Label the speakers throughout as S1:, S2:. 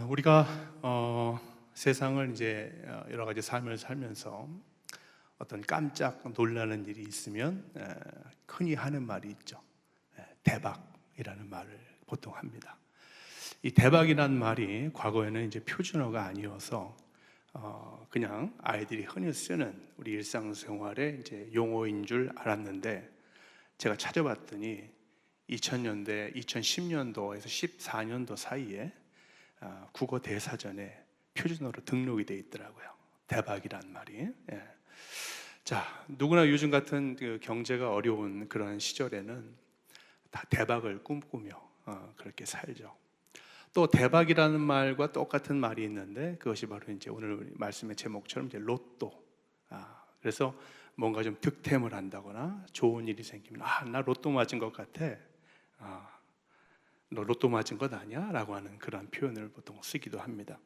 S1: 우리가 세상을 이제 여러 가지 삶을 살면서 어떤 깜짝 놀라는 일이 있으면 흔히 하는 말이 있죠. 대박이라는 말을 보통 합니다. 이 대박이라는 말이 과거에는 이제 표준어가 아니어서 그냥 아이들이 흔히 쓰는 우리 일상생활의 이제 용어인 줄 알았는데, 제가 찾아봤더니 2000년대, 2010년도에서 14년도 사이에 국어 대사전에 표준어로 등록이 되어 있더라고요. 대박이란 말이. 자, 누구나 요즘 같은 그 경제가 어려운 그런 시절에는 다 대박을 꿈꾸며 그렇게 살죠. 또 대박이라는 말과 똑같은 말이 있는데, 그것이 바로 이제 오늘 말씀의 제목처럼 이제 로또. 그래서 뭔가 좀 득템을 한다거나 좋은 일이 생기면 나 로또 맞은 것 같아. 너 로또 맞은 것 아니야? 라고 하는 그런 표현을 보통 쓰기도 합니다.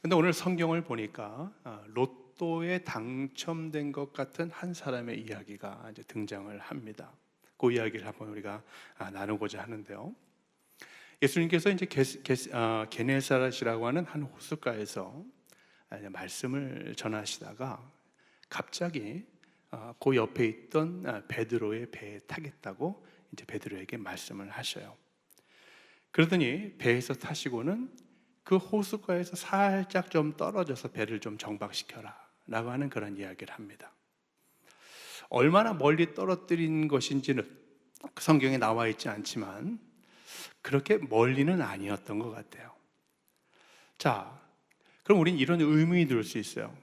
S1: 근데 오늘 성경을 보니까 로또에 당첨된 것 같은 한 사람의 이야기가 이제 등장을 합니다. 그 이야기를 한번 우리가 나누고자 하는데요. 예수님께서 이제 게네사렛이라고 하는 한 호숫가에서 말씀을 전하시다가 갑자기 그 옆에 있던 베드로의 배에 타겠다고 이제 베드로에게 말씀을 하셔요. 그러더니 배에서 타시고는 그 호숫가에서 살짝 좀 떨어져서 배를 좀 정박시켜라 라고 하는 그런 이야기를 합니다. 얼마나 멀리 떨어뜨린 것인지는 성경에 나와 있지 않지만 그렇게 멀리는 아니었던 것 같아요. 자, 그럼 우린 이런 의문이 들 수 있어요.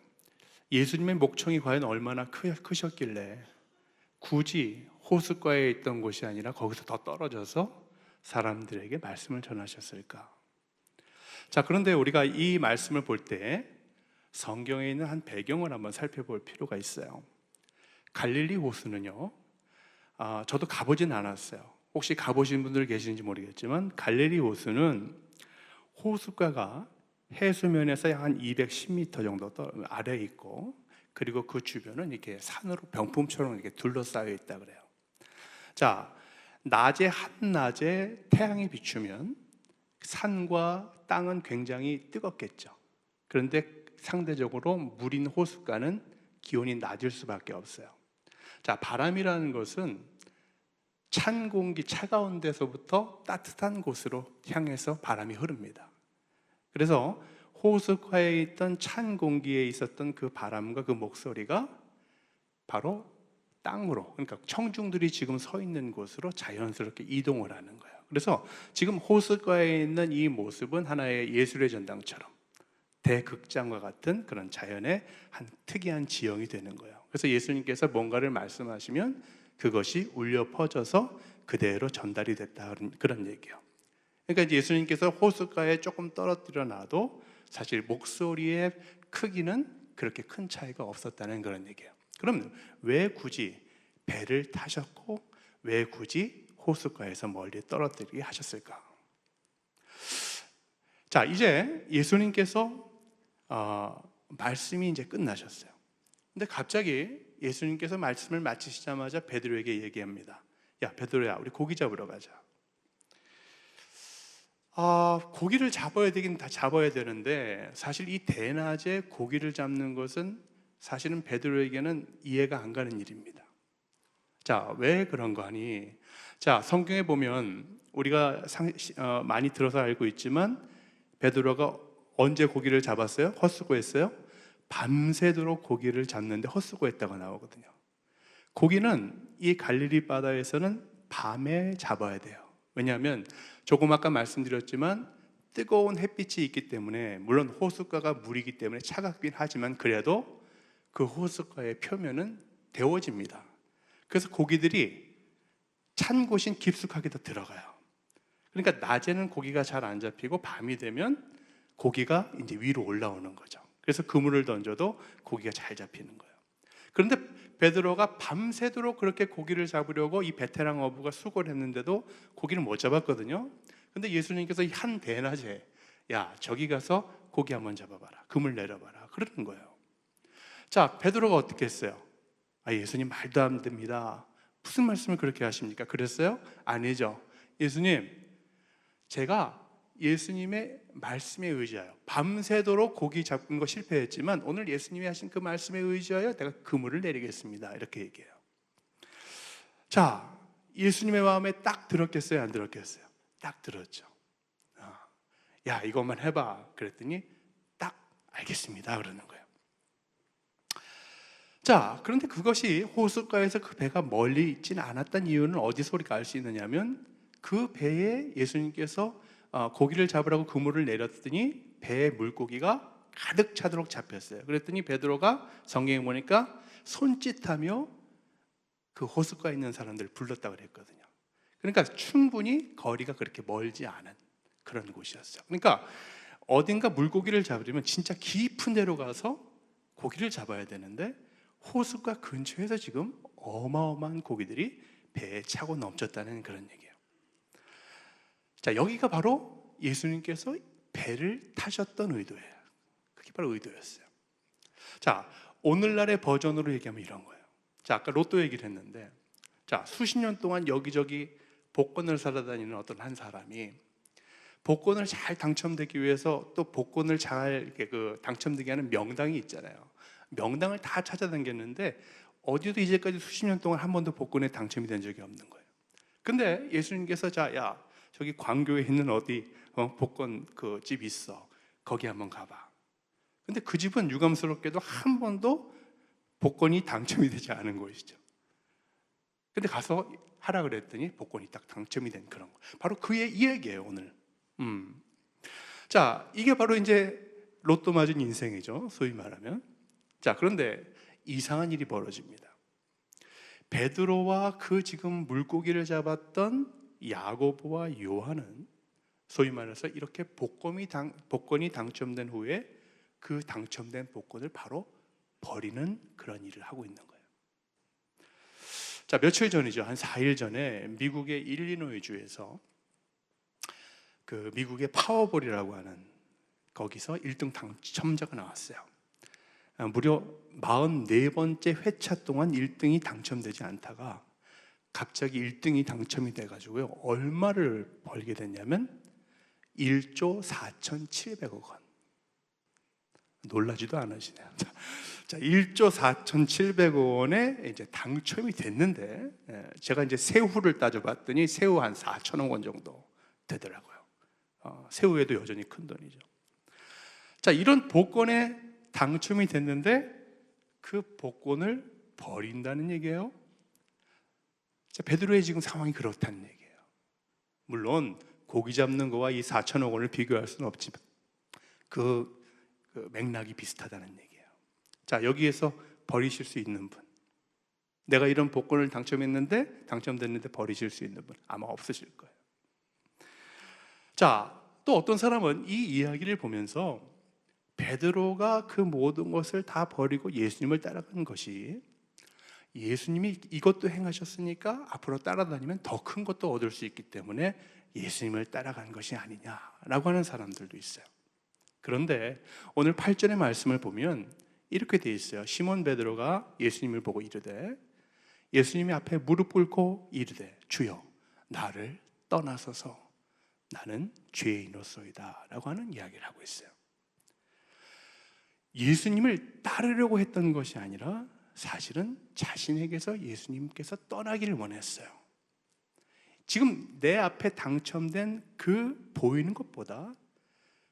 S1: 예수님의 목청이 과연 얼마나 크셨길래 굳이 호숫가에 있던 곳이 아니라 거기서 더 떨어져서 사람들에게 말씀을 전하셨을까? 자, 그런데 우리가 이 말씀을 볼 때 성경에 있는 한 배경을 한번 살펴볼 필요가 있어요. 갈릴리 호수는요, 저도 가보진 않았어요. 혹시 가보신 분들 계시는지 모르겠지만 갈릴리 호수는 호숫가가 해수면에서 약 한 210m 정도 아래에 있고, 그리고 그 주변은 이렇게 산으로 병풍처럼 이렇게 둘러싸여 있다 그래요. 자, 한낮에 태양이 비추면 산과 땅은 굉장히 뜨겁겠죠. 그런데 상대적으로 물인 호숫가는 기온이 낮을 수밖에 없어요. 자, 바람이라는 것은 찬 공기, 차가운 데서부터 따뜻한 곳으로 향해서 바람이 흐릅니다. 그래서 호숫가에 있던 찬 공기에 있었던 그 바람과 그 목소리가 바로 땅으로, 그러니까 청중들이 지금 서 있는 곳으로 자연스럽게 이동을 하는 거예요. 그래서 지금 호숫가에 있는 이 모습은 하나의 예술의 전당처럼 대극장과 같은 그런 자연의 한 특이한 지형이 되는 거예요. 그래서 예수님께서 뭔가를 말씀하시면 그것이 울려 퍼져서 그대로 전달이 됐다, 그런 얘기예요. 그러니까 예수님께서 호숫가에 조금 떨어뜨려 놔도 사실 목소리의 크기는 그렇게 큰 차이가 없었다는 그런 얘기예요. 그럼 왜 굳이 배를 타셨고 왜 굳이 호숫가에서 멀리 떨어뜨리게 하셨을까? 자, 이제 예수님께서 말씀이 이제 끝나셨어요. 근데 갑자기 예수님께서 말씀을 마치시자마자 베드로에게 얘기합니다. 야, 베드로야, 우리 고기 잡으러 가자. 고기를 잡아야 되긴 다 잡아야 되는데, 사실 이 대낮에 고기를 잡는 것은 사실은 베드로에게는 이해가 안 가는 일입니다. 자, 왜 그런 거 하니? 자, 성경에 보면 우리가 많이 들어서 알고 있지만 베드로가 언제 고기를 잡았어요? 헛수고했어요? 밤새도록 고기를 잡는데 헛수고했다고 나오거든요. 고기는 이 갈릴리 바다에서는 밤에 잡아야 돼요. 왜냐하면 조금 아까 말씀드렸지만 뜨거운 햇빛이 있기 때문에, 물론 호숫가가 물이기 때문에 차갑긴 하지만 그래도 그 호숫가의 표면은 데워집니다. 그래서 고기들이 찬 곳인 깊숙하게 더 들어가요. 그러니까 낮에는 고기가 잘 안 잡히고 밤이 되면 고기가 이제 위로 올라오는 거죠. 그래서 그물을 던져도 고기가 잘 잡히는 거예요. 그런데 베드로가 밤새도록 그렇게 고기를 잡으려고 이 베테랑 어부가 수고를 했는데도 고기를 못 잡았거든요. 근데 예수님께서 한 대낮에 야, 저기 가서 고기 한번 잡아봐라, 그물 내려봐라, 그러는 거예요. 자, 베드로가 어떻게 했어요? 예수님 말도 안 됩니다. 무슨 말씀을 그렇게 하십니까? 그랬어요? 아니죠. 예수님, 제가 예수님의 말씀에 의지하여 밤새도록 고기 잡는 거 실패했지만 오늘 예수님이 하신 그 말씀에 의지하여 내가 그물을 내리겠습니다. 이렇게 얘기해요. 자, 예수님의 마음에 딱 들었겠어요? 안 들었겠어요? 딱 들었죠. 야, 이것만 해봐. 그랬더니 딱 알겠습니다. 그러는 거예요. 자, 그런데 그것이 호숫가에서 그 배가 멀리 있지는 않았던 이유는 어디서 우리가 알 수 있느냐면 그 배에 예수님께서 고기를 잡으라고 그물을 내렸더니 배에 물고기가 가득 차도록 잡혔어요. 그랬더니 베드로가 성경에 보니까 손짓하며 그 호숫가에 있는 사람들을 불렀다고 그랬거든요. 그러니까 충분히 거리가 그렇게 멀지 않은 그런 곳이었어요. 그러니까 어딘가 물고기를 잡으려면 진짜 깊은 데로 가서 고기를 잡아야 되는데 호숫가 근처에서 지금 어마어마한 고기들이 배에 차고 넘쳤다는 그런 얘기예요. 자, 여기가 바로 예수님께서 배를 타셨던 의도예요. 그게 바로 의도였어요. 자, 오늘날의 버전으로 얘기하면 이런 거예요. 자, 아까 로또 얘기를 했는데, 자, 수십 년 동안 여기저기 복권을 사러 다니는 어떤 한 사람이 복권을 잘 당첨되기 위해서 또 복권을 잘 당첨되게 하는 명당이 있잖아요. 명당을 다 찾아다녔는데 어디도 이제까지 수십 년 동안 한 번도 복권에 당첨이 된 적이 없는 거예요. 근데 예수님께서 야, 저기 광교에 있는 어디 복권 그 집 있어. 거기 한번 가봐. 근데 그 집은 유감스럽게도 한 번도 복권이 당첨이 되지 않은 것이죠. 근데 가서 하라 그랬더니 복권이 딱 당첨이 된 그런 거. 바로 그의 이 얘기예요, 오늘. 자, 이게 바로 이제 로또 맞은 인생이죠, 소위 말하면. 자, 그런데 이상한 일이 벌어집니다. 베드로와 그 지금 물고기를 잡았던 야고보와 요한은 소위 말해서 이렇게 복권이 당첨된 후에 그 당첨된 복권을 바로 버리는 그런 일을 하고 있는 거예요. 자, 며칠 전이죠. 한 4일 전에 미국의 일리노이주에서 그 미국의 파워볼이라고 하는 거기서 1등 당첨자가 나왔어요. 무려 44번째 회차 동안 1등이 당첨되지 않다가 갑자기 1등이 당첨이 돼가지고요, 얼마를 벌게 됐냐면 1조 4,700억 원. 놀라지도 않으시네요. 자, 1조 4,700억 원에 이제 당첨이 됐는데, 제가 이제 새우를 따져봤더니 새우 한 4천억 원 정도 되더라고요. 새우에도 여전히 큰 돈이죠. 자, 이런 복권에 당첨이 됐는데 그 복권을 버린다는 얘기예요. 자, 베드로의 지금 상황이 그렇다는 얘기예요. 물론 고기 잡는 거와 이 4천억 원을 비교할 수는 없지만 그 맥락이 비슷하다는 얘기예요. 자, 여기에서 버리실 수 있는 분, 내가 이런 복권을 당첨됐는데 버리실 수 있는 분 아마 없으실 거예요. 자, 또 어떤 사람은 이 이야기를 보면서 베드로가 그 모든 것을 다 버리고 예수님을 따라간 것이 예수님이 이것도 행하셨으니까 앞으로 따라다니면 더 큰 것도 얻을 수 있기 때문에 예수님을 따라간 것이 아니냐라고 하는 사람들도 있어요. 그런데 오늘 8절의 말씀을 보면 이렇게 돼 있어요. 시몬 베드로가 예수님을 보고 이르되, 예수님이 앞에 무릎 꿇고 이르되, 주여 나를 떠나소서, 나는 죄인이로소이다 라고 하는 이야기를 하고 있어요. 예수님을 따르려고 했던 것이 아니라 사실은 자신에게서 예수님께서 떠나기를 원했어요. 지금 내 앞에 당첨된 그 보이는 것보다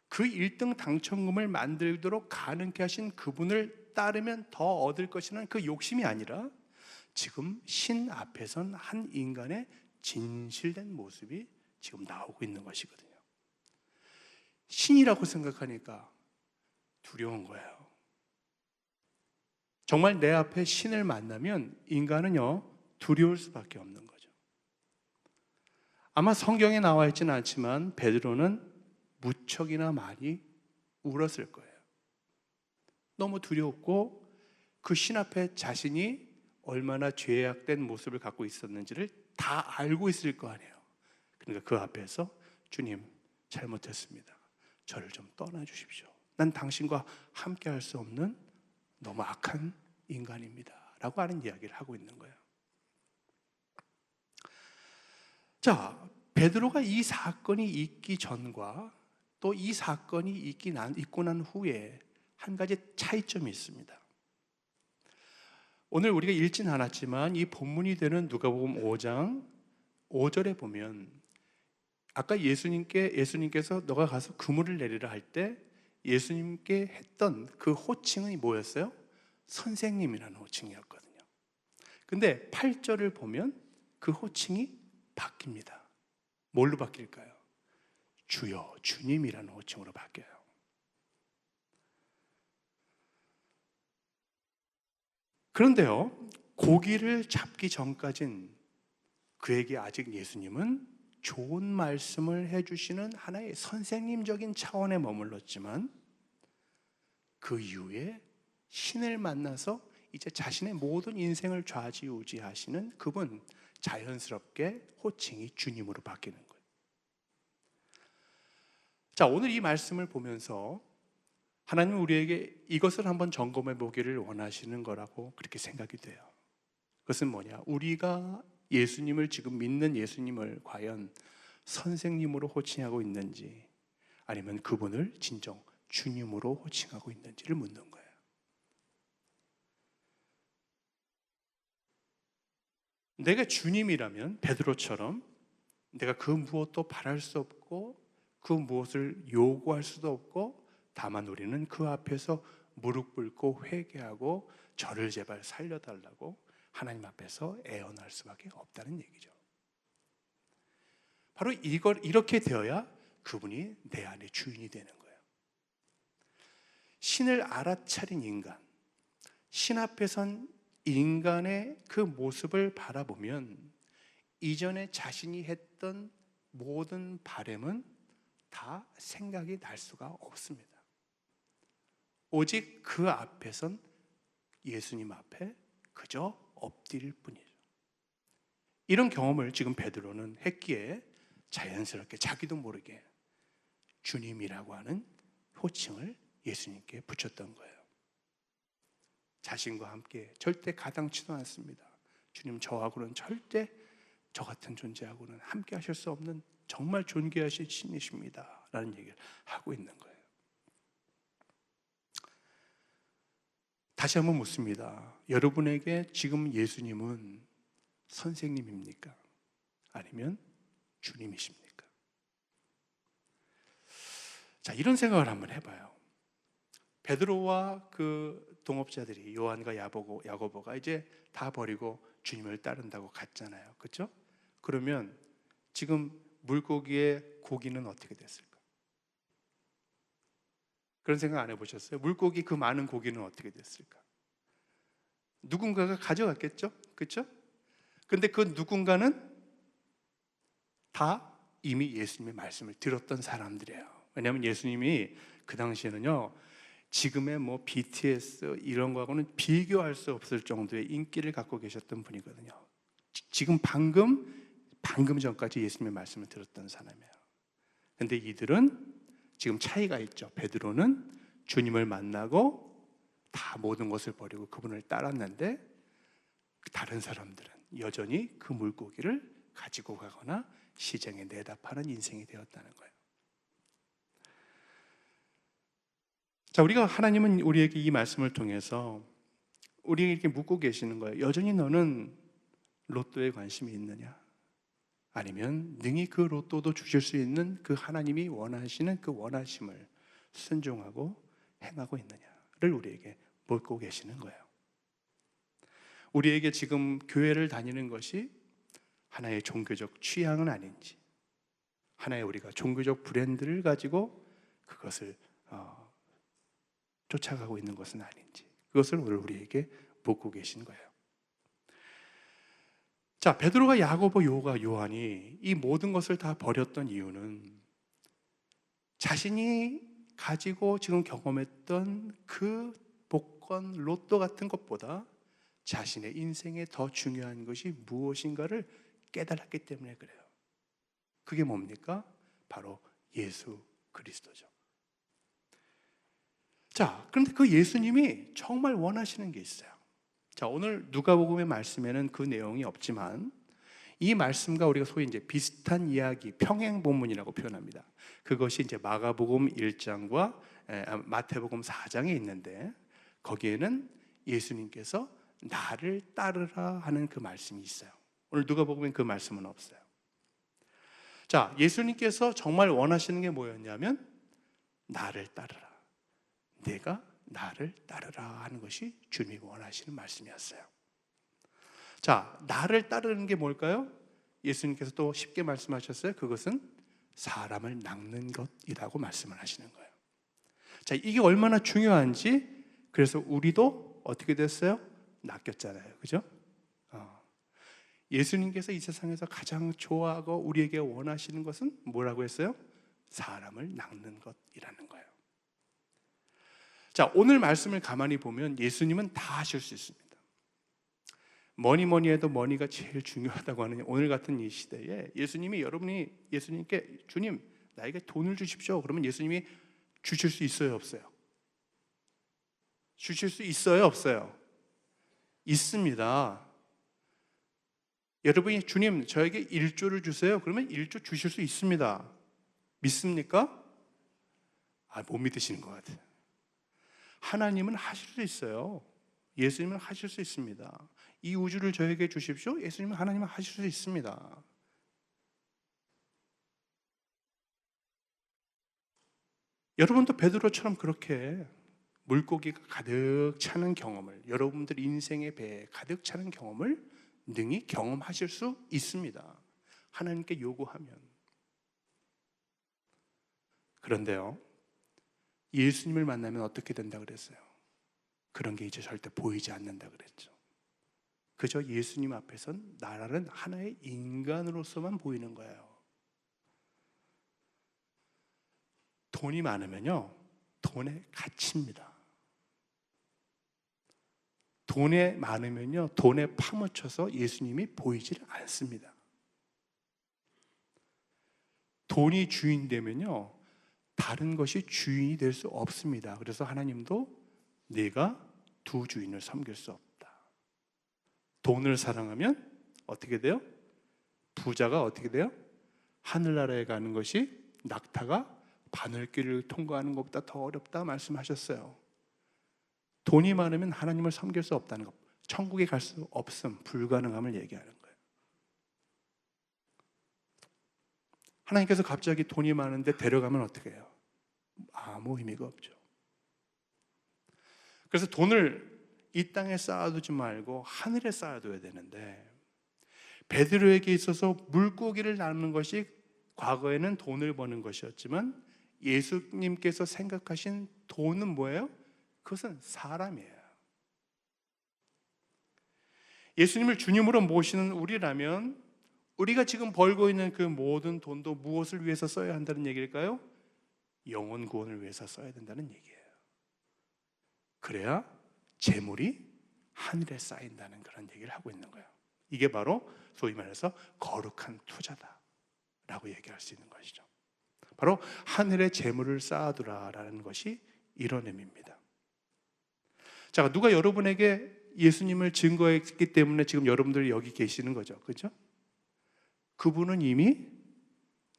S1: 그 1등 당첨금을 만들도록 가능케 하신 그분을 따르면 더 얻을 것이라는 그 욕심이 아니라 지금 신 앞에 선 한 인간의 진실된 모습이 지금 나오고 있는 것이거든요. 신이라고 생각하니까 두려운 거예요. 정말 내 앞에 신을 만나면 인간은요, 두려울 수밖에 없는 거죠. 아마 성경에 나와 있지는 않지만 베드로는 무척이나 많이 울었을 거예요. 너무 두려웠고 그 신 앞에 자신이 얼마나 죄악된 모습을 갖고 있었는지를 다 알고 있을 거 아니에요. 그러니까 그 앞에서 주님, 잘못했습니다. 저를 좀 떠나 주십시오. 난 당신과 함께 할 수 없는 너무 악한 인간입니다 라고 하는 이야기를 하고 있는 거예요. 자, 베드로가 이 사건이 있기 전과 또 이 사건이 있고 난 후에 한 가지 차이점이 있습니다. 오늘 우리가 읽진 않았지만 이 본문이 되는 누가복음 5장 5절에 보면 아까 예수님께서 너가 가서 그물을 내리라 할 때 예수님께 했던 그 호칭이 뭐였어요? 선생님이라는 호칭이었거든요. 근데 8절을 보면 그 호칭이 바뀝니다. 뭘로 바뀔까요? 주여, 주님이라는 호칭으로 바뀌어요. 그런데요, 고기를 잡기 전까진 그에게 아직 예수님은 좋은 말씀을 해주시는 하나의 선생님적인 차원에 머물렀지만 그 이후에 신을 만나서 이제 자신의 모든 인생을 좌지우지하시는 그분, 자연스럽게 호칭이 주님으로 바뀌는 거예요. 자, 오늘 이 말씀을 보면서 하나님은 우리에게 이것을 한번 점검해 보기를 원하시는 거라고 그렇게 생각이 돼요. 그것은 뭐냐? 우리가 예수님을 지금 믿는 예수님을 과연 선생님으로 호칭하고 있는지 아니면 그분을 진정 주님으로 호칭하고 있는지를 묻는 거예요. 내가 주님이라면 베드로처럼 내가 그 무엇도 바랄 수 없고 그 무엇을 요구할 수도 없고 다만 우리는 그 앞에서 무릎 꿇고 회개하고 저를 제발 살려달라고 하나님 앞에서 애원할 수밖에 없다는 얘기죠. 바로 이렇게 되어야 그분이 내 안의 주인이 되는 거예요. 신을 알아차린 인간, 신 앞에 선 인간의 그 모습을 바라보면 이전에 자신이 했던 모든 바램은 다 생각이 날 수가 없습니다. 오직 그 앞에 선 예수님 앞에 그저 엎드릴 뿐이죠. 이런 경험을 지금 베드로는 했기에 자연스럽게 자기도 모르게 주님이라고 하는 호칭을 예수님께 붙였던 거예요. 자신과 함께 절대 가당치도 않습니다. 주님, 저하고는 절대 저 같은 존재하고는 함께 하실 수 없는 정말 존귀하신 신이십니다 라는 얘기를 하고 있는 거예요. 다시 한번 묻습니다. 여러분에게 지금 예수님은 선생님입니까? 아니면 주님이십니까? 자, 이런 생각을 한번 해봐요. 베드로와 그 동업자들이 요한과 야고보가 이제 다 버리고 주님을 따른다고 갔잖아요. 그렇죠? 그러면 지금 물고기의 고기는 어떻게 됐을까? 그런 생각 안 해보셨어요? 물고기 그 많은 고기는 어떻게 됐을까? 누군가가 가져갔겠죠? 그렇죠? 근데 그 누군가는 다 이미 예수님의 말씀을 들었던 사람들이에요. 왜냐하면 예수님이 그 당시에는요, 지금의 뭐 BTS 이런 거하고는 비교할 수 없을 정도의 인기를 갖고 계셨던 분이거든요. 지금 방금 전까지 예수님의 말씀을 들었던 사람이에요. 근데 이들은 지금 차이가 있죠. 베드로는 주님을 만나고 다 모든 것을 버리고 그분을 따랐는데 다른 사람들은 여전히 그 물고기를 가지고 가거나 시장에 내다 파는 인생이 되었다는 거예요. 자, 우리가 하나님은 우리에게 이 말씀을 통해서 우리에게 묻고 계시는 거예요. 여전히 너는 로또에 관심이 있느냐? 아니면 능히 그 로또도 주실 수 있는 그 하나님이 원하시는 그 원하심을 순종하고 행하고 있느냐를 우리에게 묻고 계시는 거예요. 우리에게 지금 교회를 다니는 것이 하나의 종교적 취향은 아닌지, 하나의 우리가 종교적 브랜드를 가지고 그것을 쫓아가고 있는 것은 아닌지, 그것을 오늘 우리에게 묻고 계신 거예요. 자, 베드로가 야고보, 요한이 이 모든 것을 다 버렸던 이유는 자신이 가지고 지금 경험했던 그 복권, 로또 같은 것보다 자신의 인생에 더 중요한 것이 무엇인가를 깨달았기 때문에 그래요. 그게 뭡니까? 바로 예수 그리스도죠. 자, 그런데 그 예수님이 정말 원하시는 게 있어요. 자, 오늘 누가복음의 말씀에는 그 내용이 없지만 이 말씀과 우리가 소위 이제 비슷한 이야기, 평행 본문이라고 표현합니다. 그것이 이제 마가복음 1장과 마태복음 4장에 있는데, 거기에는 예수님께서 나를 따르라 하는 그 말씀이 있어요. 오늘 누가복음엔 그 말씀은 없어요. 자, 예수님께서 정말 원하시는 게 뭐였냐면 나를 따르라, 내가 나를 따르라 하는 것이 주님이 원하시는 말씀이었어요. 자, 나를 따르는 게 뭘까요? 예수님께서 또 쉽게 말씀하셨어요. 그것은 사람을 낚는 것이라고 말씀을 하시는 거예요. 자, 이게 얼마나 중요한지, 그래서 우리도 어떻게 됐어요? 낚였잖아요. 그죠? 예수님께서 이 세상에서 가장 좋아하고 우리에게 원하시는 것은 뭐라고 했어요? 사람을 낚는 것이라는 거예요. 자, 오늘 말씀을 가만히 보면 예수님은 다 하실 수 있습니다. 뭐니 해도 머니가 제일 중요하다고 하는 오늘 같은 이 시대에 여러분이 예수님께 주님, 나에게 돈을 주십시오. 그러면 예수님이 주실 수 있어요, 없어요? 주실 수 있어요, 없어요? 있습니다. 여러분이 주님, 저에게 1조를 주세요. 그러면 1조 주실 수 있습니다. 믿습니까? 못 믿으시는 것 같아요. 하나님은 하실 수 있어요. 예수님은 하실 수 있습니다. 이 우주를 저에게 주십시오. 예수님은, 하나님은 하실 수 있습니다. 여러분도 베드로처럼 그렇게 물고기가 가득 차는 경험을, 여러분들 인생의 배에 가득 차는 경험을 능히 경험하실 수 있습니다. 하나님께 요구하면. 그런데요, 예수님을 만나면 어떻게 된다 그랬어요? 그런 게 이제 절대 보이지 않는다 그랬죠. 그저 예수님 앞에선 나라는 하나의 인간으로서만 보이는 거예요. 돈이 많으면요, 돈의 가치입니다. 돈에 많으면요, 돈에 파묻혀서 예수님이 보이질 않습니다. 돈이 주인 되면요, 다른 것이 주인이 될 수 없습니다. 그래서 하나님도 네가 두 주인을 섬길 수 없다. 돈을 사랑하면 어떻게 돼요? 부자가 어떻게 돼요? 하늘나라에 가는 것이 낙타가 바늘길을 통과하는 것보다 더 어렵다 말씀하셨어요. 돈이 많으면 하나님을 섬길 수 없다는 것, 천국에 갈 수 없음, 불가능함을 얘기하는 거예요. 하나님께서 갑자기 돈이 많은데 데려가면 어떻게 해요? 아무 의미가 없죠. 그래서 돈을 이 땅에 쌓아두지 말고 하늘에 쌓아둬야 되는데, 베드로에게 있어서 물고기를 낚는 것이 과거에는 돈을 버는 것이었지만 예수님께서 생각하신 돈은 뭐예요? 그것은 사람이에요. 예수님을 주님으로 모시는 우리라면 우리가 지금 벌고 있는 그 모든 돈도 무엇을 위해서 써야 한다는 얘기일까요? 영혼 구원을 위해서 써야 된다는 얘기예요. 그래야 재물이 하늘에 쌓인다는 그런 얘기를 하고 있는 거예요. 이게 바로 소위 말해서 거룩한 투자다라고 얘기할 수 있는 것이죠. 바로 하늘에 재물을 쌓아두라라는 것이 이런 의미입니다. 자, 누가 여러분에게 예수님을 증거했기 때문에 지금 여러분들이 여기 계시는 거죠. 그렇죠? 그분은 이미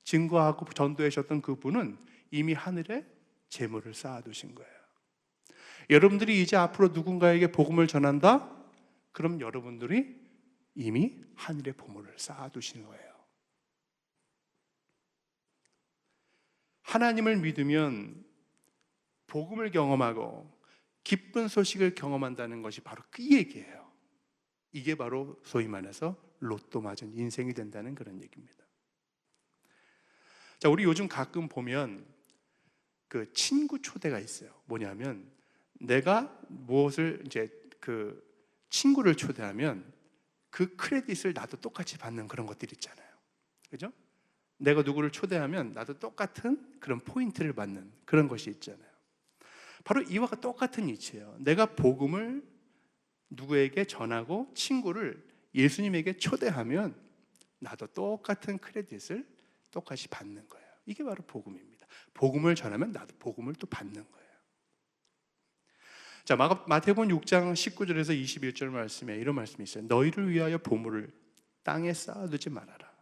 S1: 증거하고 전도하셨던 그분은 이미 하늘에 재물을 쌓아두신 거예요. 여러분들이 이제 앞으로 누군가에게 복음을 전한다? 그럼 여러분들이 이미 하늘에 보물을 쌓아두신 거예요. 하나님을 믿으면 복음을 경험하고 기쁜 소식을 경험한다는 것이 바로 그 얘기예요. 이게 바로 소위 말해서 로또 맞은 인생이 된다는 그런 얘기입니다. 자, 우리 요즘 가끔 보면 그 친구 초대가 있어요. 뭐냐면 내가 무엇을 이제 그 친구를 초대하면 그 크레딧을 나도 똑같이 받는 그런 것들 있잖아요. 그죠? 내가 누구를 초대하면 나도 똑같은 그런 포인트를 받는 그런 것이 있잖아요. 바로 이와 똑같은 이치예요. 내가 복음을 누구에게 전하고 친구를 예수님에게 초대하면 나도 똑같은 크레딧을 똑같이 받는 거예요. 이게 바로 복음입니다. 복음을 전하면 나도 복음을 또 받는 거예요. 자, 마태복음 6장 19절에서 21절 말씀에 이런 말씀이 있어요. 너희를 위하여 보물을 땅에 쌓아두지 말아라.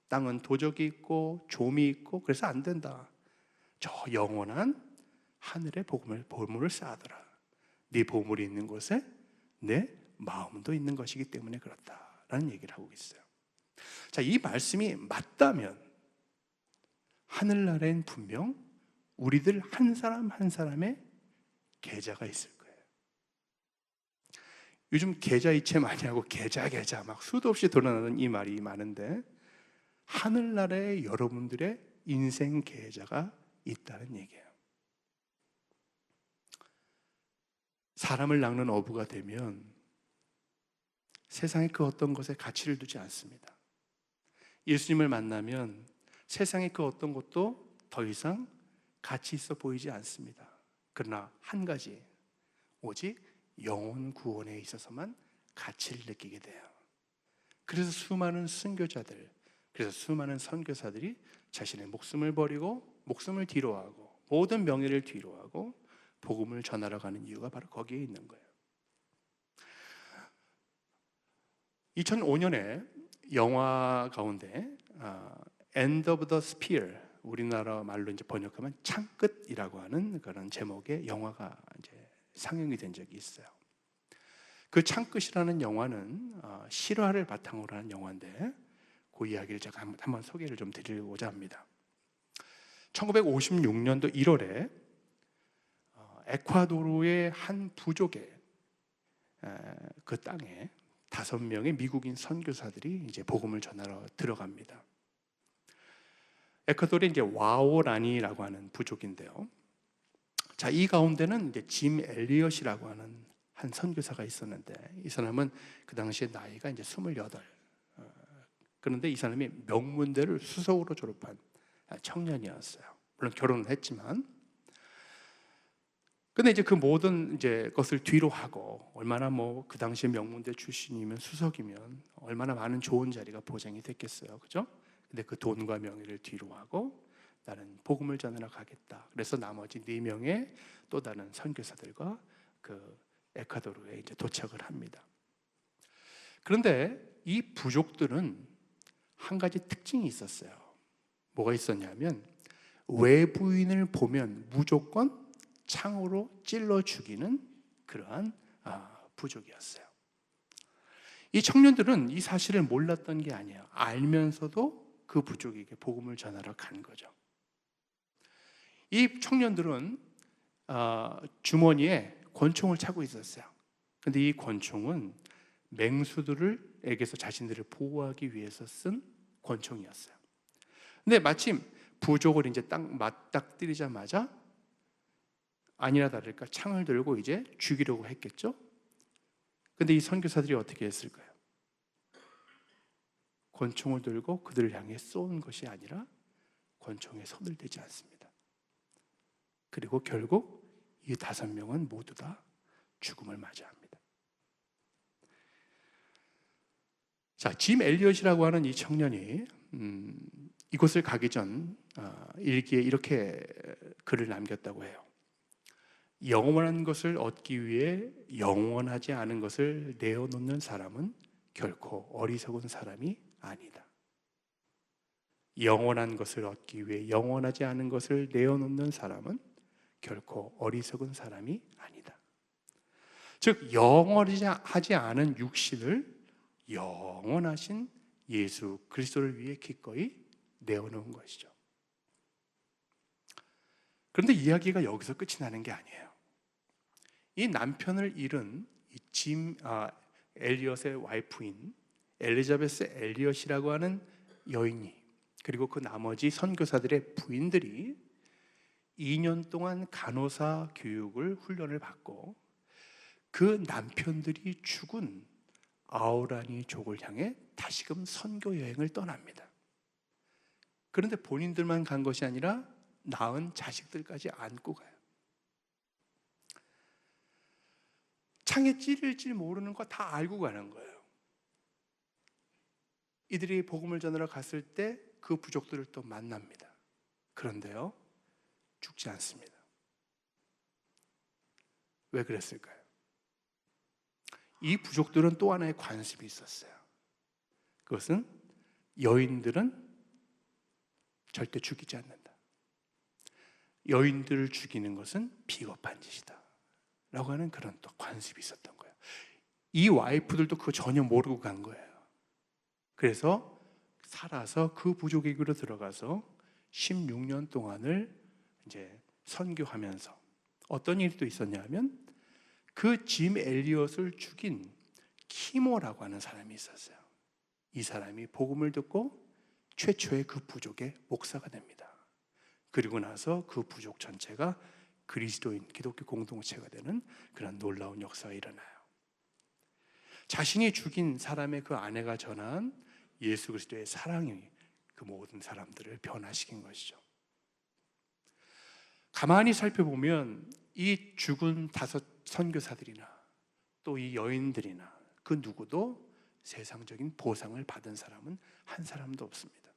S1: 땅은 도적이 있고 좀이 있고 그래서 안 된다. 저 영원한 하늘의 보물을 쌓아둬라. 네 보물이 있는 곳에 내 마음도 있는 것이기 때문에 그렇다라는 얘기를 하고 있어요. 자, 이 말씀이 맞다면 하늘나라엔 분명 우리들 한 사람 한 사람의 계좌가 있을 거예요. 요즘 계좌이체 많이 하고 계좌 막 수도 없이 돌아나는 이 말이 많은데 하늘나라에 여러분들의 인생 계좌가 있다는 얘기예요. 사람을 낚는 어부가 되면 세상의 그 어떤 것에 가치를 두지 않습니다. 예수님을 만나면 세상의 그 어떤 것도 더 이상 가치 있어 보이지 않습니다. 그러나 한 가지, 오직 영혼 구원에 있어서만 가치를 느끼게 돼요. 그래서 수많은 순교자들, 그래서 수많은 선교사들이 자신의 목숨을 버리고 목숨을 뒤로하고 모든 명예를 뒤로하고 복음을 전하러 가는 이유가 바로 거기에 있는 거예요. 2005년에 영화 가운데 End of the Spear, 우리나라 말로 이제 번역하면 창끝이라고 하는 그런 제목의 영화가 이제 상영이 된 적이 있어요. 그 창끝이라는 영화는 실화를 바탕으로 한 영화인데 그 이야기를 제가 한번 소개를 좀 드리고자 합니다. 1956년도 1월에 에콰도르의 한 부족의 그 땅에 5명의 미국인 선교사들이 이제 복음을 전하러 들어갑니다. 에콰도르에 이제 와오라니라고 하는 부족인데요. 자, 이 가운데는 이제 짐 엘리엇이라고 하는 한 선교사가 있었는데 이 사람은 그 당시에 나이가 이제 28. 그런데 이 사람이 명문대를 수석으로 졸업한 청년이었어요. 물론 결혼을 했지만. 근데 이제 그 모든 이제 것을 뒤로 하고 얼마나 뭐 그 당시에 명문대 출신이면 수석이면 얼마나 많은 좋은 자리가 보장이 됐겠어요. 그죠? 근데 그 돈과 명예를 뒤로 하고 나는 복음을 전하러 가겠다. 그래서 나머지 4명의 또 다른 선교사들과 그 에콰도르에 이제 도착을 합니다. 그런데 이 부족들은 한 가지 특징이 있었어요. 뭐가 있었냐면 외부인을 보면 무조건 창으로 찔러 죽이는 그러한 부족이었어요. 이 청년들은 이 사실을 몰랐던 게 아니에요. 알면서도 그 부족에게 복음을 전하러 간 거죠. 이 청년들은 주머니에 권총을 차고 있었어요. 그런데 이 권총은 맹수들에게서 자신들을 보호하기 위해서 쓴 권총이었어요. 근데 마침 부족을 이제 딱 맞닥뜨리자마자 아니나 다를까 창을 들고 이제 죽이려고 했겠죠. 근데 이 선교사들이 어떻게 했을까요? 권총을 들고 그들을 향해 쏜 것이 아니라 권총에 손을 대지 않습니다. 그리고 결국 이 5명은 모두 다 죽음을 맞이합니다. 자, 짐 엘리엇이라고 하는 이 청년이 이곳을 가기 전 일기에 이렇게 글을 남겼다고 해요. 영원한 것을 얻기 위해 영원하지 않은 것을 내어놓는 사람은 결코 어리석은 사람이 아니다. 영원한 것을 얻기 위해 영원하지 않은 것을 내어놓는 사람은 결코 어리석은 사람이 아니다. 즉 영원하지 않은 육신을 영원하신 예수 그리스도를 위해 기꺼이 내어놓은 것이죠. 그런데 이야기가 여기서 끝이 나는 게 아니에요. 이 남편을 잃은 짐 엘리엇의 와이프인 엘리자베스 엘리엇이라고 하는 여인이 그리고 그 나머지 선교사들의 부인들이 2년 동안 간호사 교육을 훈련을 받고 그 남편들이 죽은 아우라니족을 향해 다시금 선교 여행을 떠납니다. 그런데 본인들만 간 것이 아니라 낳은 자식들까지 안고 가요. 창에 찌를지 모르는 거 다 알고 가는 거예요. 이들이 복음을 전하러 갔을 때 그 부족들을 또 만납니다. 그런데요, 죽지 않습니다. 왜 그랬을까요? 이 부족들은 또 하나의 관습이 있었어요. 그것은 여인들은 절대 죽이지 않는다. 여인들을 죽이는 것은 비겁한 짓이다 라고 하는 그런 또 관습이 있었던 거예요. 이 와이프들도 그거 전혀 모르고 간 거예요. 그래서 살아서 그 부족에게로 들어가서 16년 동안을 이제 선교하면서 어떤 일이 또 있었냐면 그 짐 엘리엇을 죽인 키모라고 하는 사람이 있었어요. 이 사람이 복음을 듣고 최초의 그 부족의 목사가 됩니다. 그리고 나서 그 부족 전체가 그리스도인, 기독교 공동체가 되는 그런 놀라운 역사가 일어나요. 자신이 죽인 사람의 그 아내가 전한 예수 그리스도의 사랑이 그 모든 사람들을 변화시킨 것이죠. 가만히 살펴보면 이 죽은 5 선교사들이나 또 이 여인들이나 그 누구도 세상적인 보상을 받은 사람은 한 사람도 없습니다.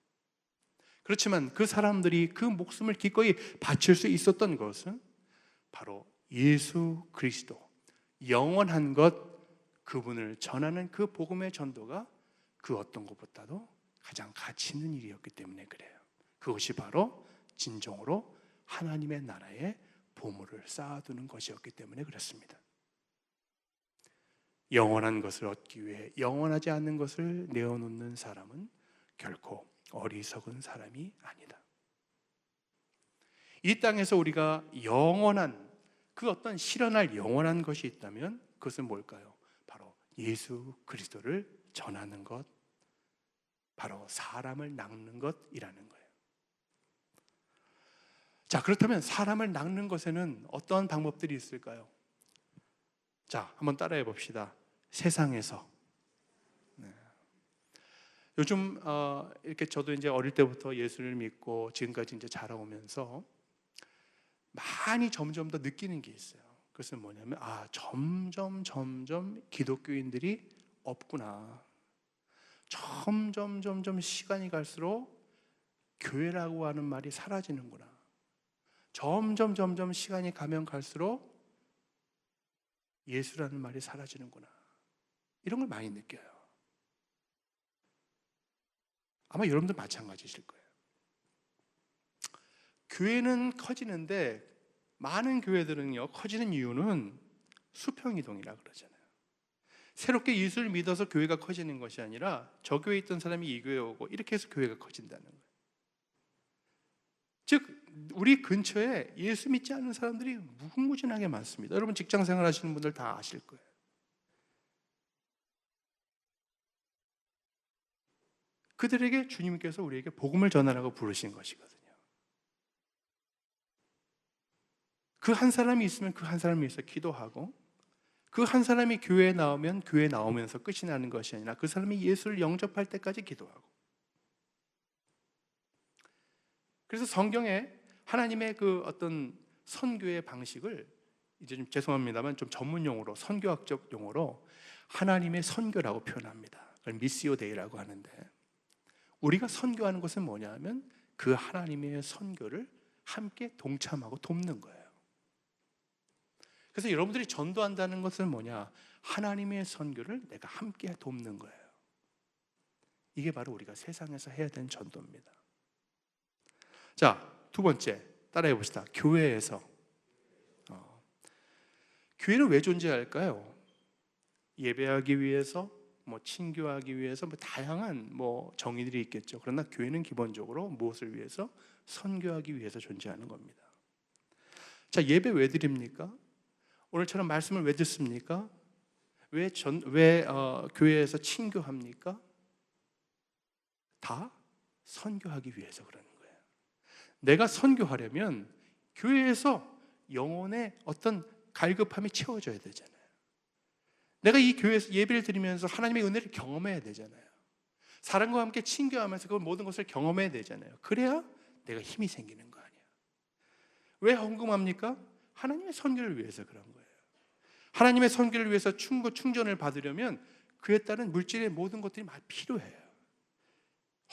S1: 그렇지만 그 사람들이 그 목숨을 기꺼이 바칠 수 있었던 것은 바로 예수 그리스도, 영원한 것, 그분을 전하는 그 복음의 전도가 그 어떤 것보다도 가장 가치 있는 일이었기 때문에 그래요. 그것이 바로 진정으로 하나님의 나라에 보물을 쌓아두는 것이었기 때문에 그렇습니다. 영원한 것을 얻기 위해 영원하지 않는 것을 내어놓는 사람은 결코 어리석은 사람이 아니다. 이 땅에서 우리가 영원한 그 어떤 실현할 영원한 것이 있다면 그것은 뭘까요? 바로 예수 그리스도를 전하는 것, 바로 사람을 낚는 것이라는 거예요. 자, 그렇다면 사람을 낚는 것에는 어떤 방법들이 있을까요? 자, 한번 따라해 봅시다. 세상에서. 요즘 이렇게 저도 이제 어릴 때부터 예수를 믿고 지금까지 이제 자라오면서 많이 점점 더 느끼는 게 있어요. 그것은 뭐냐면 점점 기독교인들이 없구나. 점점 시간이 갈수록 교회라고 하는 말이 사라지는구나. 점점 시간이 가면 갈수록 예수라는 말이 사라지는구나. 이런 걸 많이 느껴요. 아마 여러분도 마찬가지실 거예요. 교회는 커지는데 많은 교회들은요, 커지는 이유는 수평이동이라 그러잖아요. 새롭게 예수를 믿어서 교회가 커지는 것이 아니라 저 교회에 있던 사람이 이 교회에 오고 이렇게 해서 교회가 커진다는 거예요. 즉 우리 근처에 예수 믿지 않는 사람들이 무궁무진하게 많습니다. 여러분 직장생활 하시는 분들 다 아실 거예요. 그들에게 주님께서 우리에게 복음을 전하라고 부르신 것이거든요. 그 한 사람이 있으면 그 한 사람을 위해서 기도하고, 그 한 사람이 교회에 나오면 교회에 나오면서 끝이 나는 것이 아니라 그 사람이 예수를 영접할 때까지 기도하고. 그래서 성경에 하나님의 그 어떤 선교의 방식을 이제 좀 죄송합니다만 좀 전문 용어로, 선교학적 용어로 하나님의 선교라고 표현합니다. 그걸 미시오 데이라고 하는데, 우리가 선교하는 것은 뭐냐 하면 그 하나님의 선교를 함께 동참하고 돕는 거예요. 그래서 여러분들이 전도한다는 것은 뭐냐? 하나님의 선교를 내가 함께 돕는 거예요. 이게 바로 우리가 세상에서 해야 되는 전도입니다. 자, 2번째 따라해 봅시다. 교회에서. 교회는 왜 존재할까요? 예배하기 위해서, 친교하기 위해서 다양한 정의들이 있겠죠. 그러나 교회는 기본적으로 무엇을 위해서? 선교하기 위해서 존재하는 겁니다. 자, 예배 왜 드립니까? 오늘처럼 말씀을 왜 듣습니까? 왜 교회에서 친교합니까? 다 선교하기 위해서 그러는 거예요. 내가 선교하려면 교회에서 영혼의 어떤 갈급함이 채워져야 되잖아요. 내가 이 교회에서 예배를 드리면서 하나님의 은혜를 경험해야 되잖아요. 사람과 함께 친교하면서 그 모든 것을 경험해야 되잖아요. 그래야 내가 힘이 생기는 거 아니야. 왜 헌금합니까? 하나님의 선교를 위해서 그런 거예요. 하나님의 선교를 위해서 충전을 받으려면 그에 따른 물질의 모든 것들이 많이 필요해요.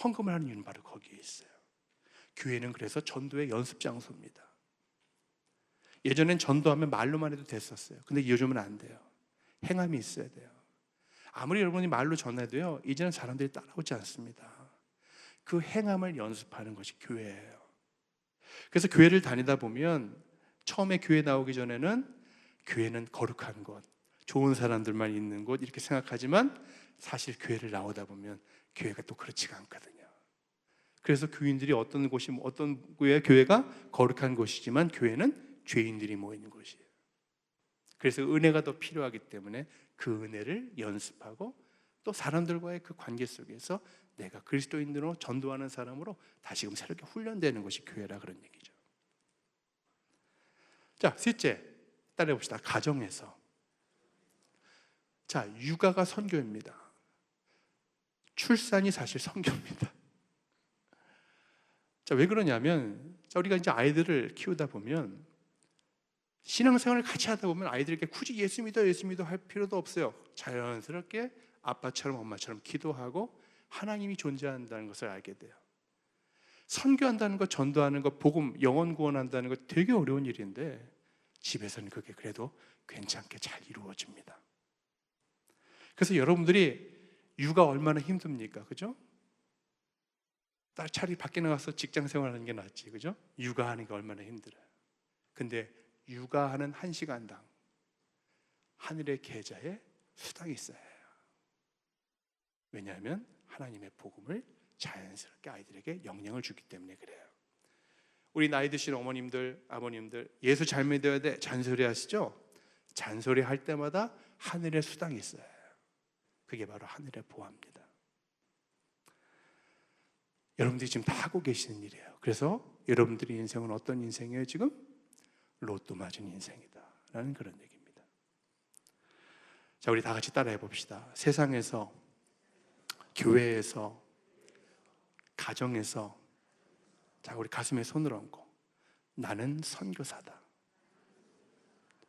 S1: 헌금을 하는 이유는 바로 거기에 있어요. 교회는 그래서 전도의 연습 장소입니다. 예전엔 전도하면 말로만 해도 됐었어요. 근데 요즘은 안 돼요. 행함이 있어야 돼요. 아무리 여러분이 말로 전해도요, 이제는 사람들이 따라오지 않습니다. 그 행함을 연습하는 것이 교회예요. 그래서 교회를 다니다 보면 처음에 교회 나오기 전에는 교회는 거룩한 곳, 좋은 사람들만 있는 곳 이렇게 생각하지만 사실 교회를 나오다 보면 교회가 또 그렇지가 않거든요. 그래서 교인들이 어떤 곳이 어떤 교회가 거룩한 곳이지만 교회는 죄인들이 모이는 곳이에요. 그래서 은혜가 더 필요하기 때문에 그 은혜를 연습하고 또 사람들과의 그 관계 속에서 내가 그리스도인으로 전도하는 사람으로 다시금 새롭게 훈련되는 것이 교회라 그런 얘기죠. 자, 셋째, 따라해 봅시다. 가정에서. 자, 육아가 선교입니다. 출산이 사실 선교입니다. 자, 왜 그러냐면, 자, 우리가 이제 아이들을 키우다 보면 신앙생활을 같이 하다 보면 아이들에게 굳이 예수 믿어 할 필요도 없어요. 자연스럽게 아빠처럼 엄마처럼 기도하고 하나님이 존재한다는 것을 알게 돼요. 선교한다는 것, 전도하는 것, 복음, 영혼 구원한다는 것 되게 어려운 일인데 집에서는 그게 그래도 괜찮게 잘 이루어집니다. 그래서 여러분들이 육아 얼마나 힘듭니까? 그죠? 차라리 밖에 나가서 직장 생활하는 게 낫지, 그죠? 육아하는 게 얼마나 힘들어요. 근데 육아하는 1시간당 하늘의 계좌에 수당이 있어야 해요. 왜냐하면 하나님의 복음을 자연스럽게 아이들에게 영향을 주기 때문에 그래요. 우리 나이 드신 어머님들, 아버님들 예수 잘 믿어야 돼 잔소리 하시죠? 잔소리 할 때마다 하늘의 수당이 있어요. 그게 바로 하늘의 보화입니다. 여러분들이 지금 다 하고 계시는 일이에요. 그래서 여러분들의 인생은 어떤 인생이에요? 지금 로또 맞은 인생이다 라는 그런 얘기입니다. 자, 우리 다 같이 따라해 봅시다. 세상에서, 교회에서, 가정에서, 자, 우리 가슴에 손을 얹고 나는 선교사다.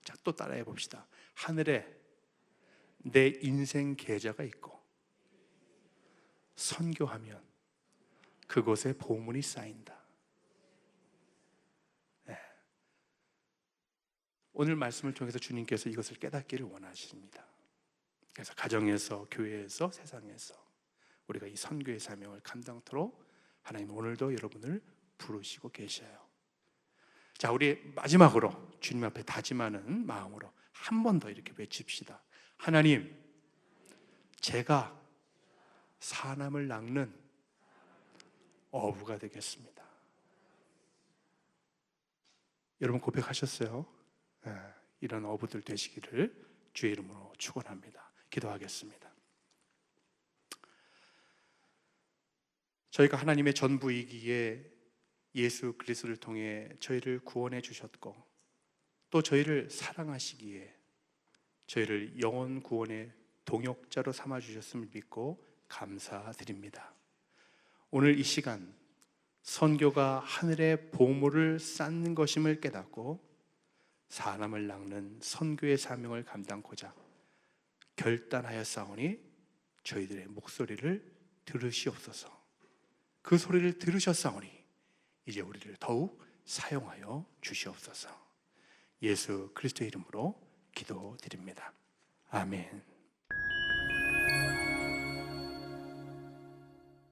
S1: 자, 또 따라해 봅시다. 하늘에 내 인생 계좌가 있고 선교하면 그곳에 보물이 쌓인다. 네. 오늘 말씀을 통해서 주님께서 이것을 깨닫기를 원하십니다. 그래서 가정에서, 교회에서, 세상에서 우리가 이 선교의 사명을 감당토록 하나님 오늘도 여러분을 부르시고 계셔요. 자, 우리 마지막으로 주님 앞에 다짐하는 마음으로 한 번 더 이렇게 외칩시다. 하나님, 제가 사람을 낚는 어부가 되겠습니다. 여러분 고백하셨어요? 네, 이런 어부들 되시기를 주의 이름으로 축원합니다. 기도하겠습니다. 저희가 하나님의 전부이기에 예수 그리스도를 통해 저희를 구원해 주셨고 또 저희를 사랑하시기에 저희를 영혼 구원의 동역자로 삼아 주셨음을 믿고 감사드립니다. 오늘 이 시간 선교가 하늘의 보물을 쌓는 것임을 깨닫고 사람을 낚는 선교의 사명을 감당코자 결단하였사오니 저희들의 목소리를 들으시옵소서. 그 소리를 들으셨사오니 이제 우리를 더욱 사용하여 주시옵소서. 예수 그리스도의 이름으로 기도드립니다. 아멘.